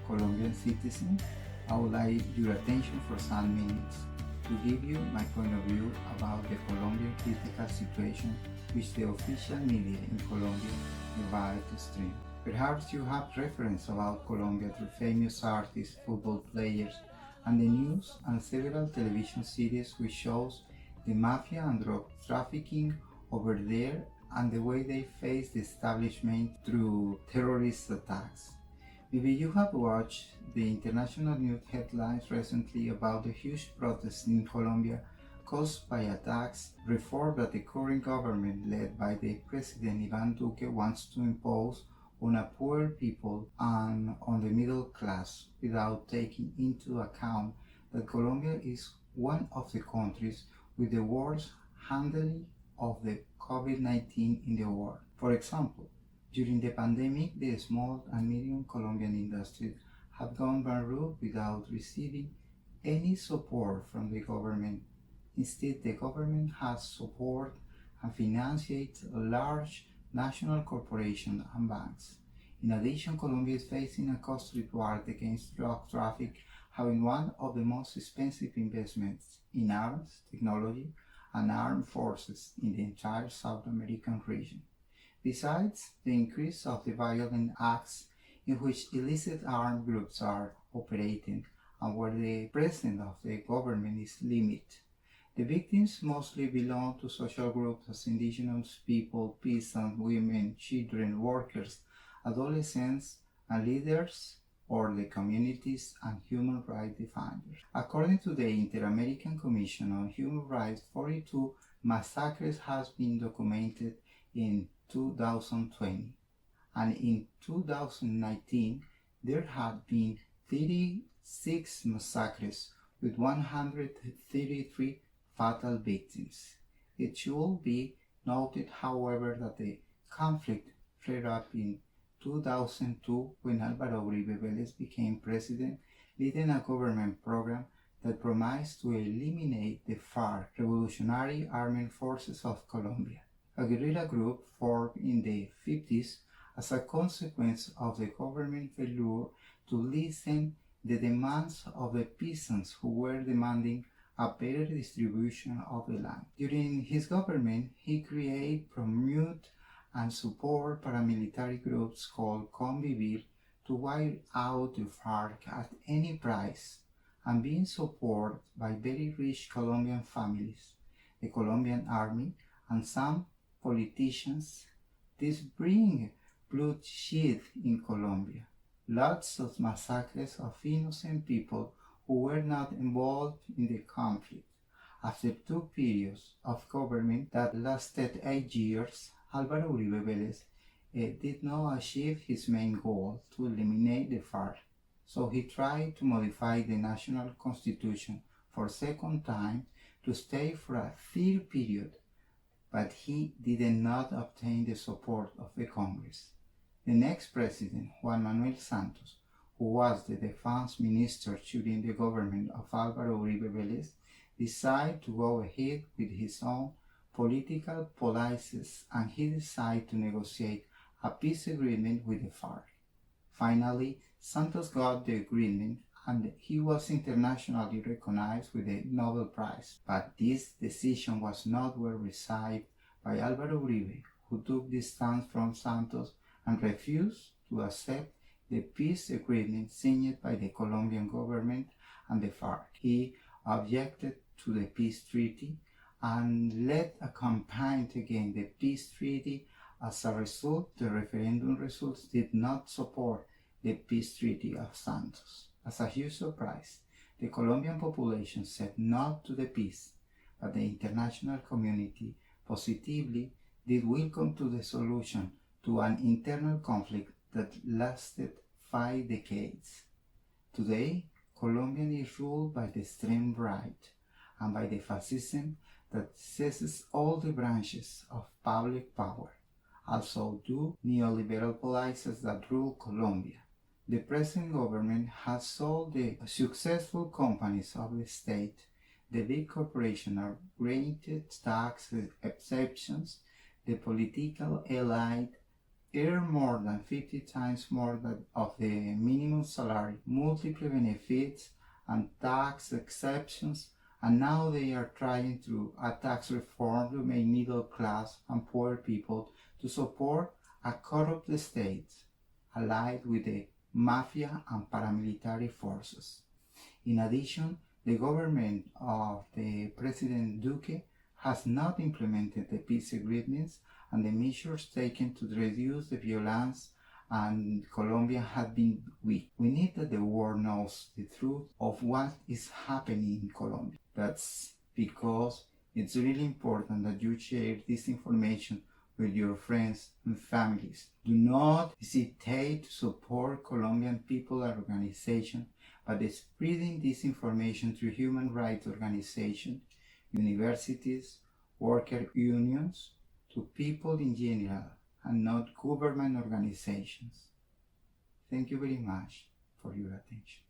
Colombian citizen, I would like your attention for some minutes to give you my point of view about the Colombian critical situation which the official media in Colombia divide to stream. Perhaps you have reference about Colombia through famous artists, football players, and the news and several television series which shows the mafia and drug trafficking over there and the way they face the establishment through terrorist attacks. Maybe you have watched the international news headlines recently about the huge protests in Colombia caused by attacks, reform that the current government led by the President Iván Duque wants to impose on a poor people and on the middle class without taking into account that Colombia is one of the countries with the worst handling of the COVID-19 in the world. For example, during the pandemic, the small and medium Colombian industries have gone bankrupt without receiving any support from the government. Instead, the government has support and financed large national corporations and banks. In addition, Colombia is facing a costly war against drug traffic, having one of the most expensive investments in arms, technology, and armed forces in the entire South American region. Besides the increase of the violent acts in which illicit armed groups are operating and where the presence of the government is limited. The victims mostly belong to social groups as indigenous people, peasants, women, children, workers, adolescents, and leaders or the communities and human rights defenders. According to the Inter-American Commission on Human Rights, 42 massacres have been documented in 2020, and in 2019 there had been 36 massacres with 133 fatal victims. It should be noted, however, that the conflict flared up in 2002 when Álvaro Uribe Vélez became president, leading a government program that promised to eliminate the FARC, Revolutionary Armed Forces of Colombia, a guerrilla group formed in the 50s as a consequence of the government failure to listen the demands of the peasants who were demanding a better distribution of the land. During his government, he created, promoted, and support paramilitary groups called Convivir to wipe out the FARC at any price and being supported by very rich Colombian families, the Colombian army, and some politicians. This brings bloodshed in Colombia. Lots of massacres of innocent people who were not involved in the conflict. After 2 periods of government that lasted 8 years, Álvaro Uribe Vélez did not achieve his main goal to eliminate the FARC. So he tried to modify the national constitution for a second time to stay for a 3rd period, but he did not obtain the support of the Congress. The next president, Juan Manuel Santos, who was the defense minister during the government of Álvaro Uribe Vélez, decided to go ahead with his own political policies and he decided to negotiate a peace agreement with the FARC. Finally, Santos got the agreement and he was internationally recognized with the Nobel Prize. But this decision was not well received by Álvaro Uribe, who took distance from Santos and refused to accept the peace agreement signed by the Colombian government and the FARC. He objected to the peace treaty and led a campaign against the peace treaty. As a result, the referendum results did not support the peace treaty of Santos. As a huge surprise, the Colombian population said no to the peace, but the international community positively did welcome to the solution to an internal conflict that lasted 5 decades. Today, Colombia is ruled by the extreme right and by the fascism that seizes all the branches of public power. Also do neoliberal policies that rule Colombia. The present government has sold the successful companies of the state. The big corporations are granted tax exceptions. The political elite earn more than 50 times more of the minimum salary, multiple benefits and tax exceptions, and now they are trying to a tax reform to make middle class and poor people to support a corrupt state allied with the mafia and paramilitary forces. In addition, the government of the President Duque has not implemented the peace agreements and the measures taken to reduce the violence, and Colombia has been weak. We need that the world knows the truth of what is happening in Colombia. That's because it's really important that you share this information with your friends and families. Do not hesitate to support Colombian people and organizations by spreading this information through human rights organizations, universities, worker unions, to people in general and not government organizations. Thank you very much for your attention.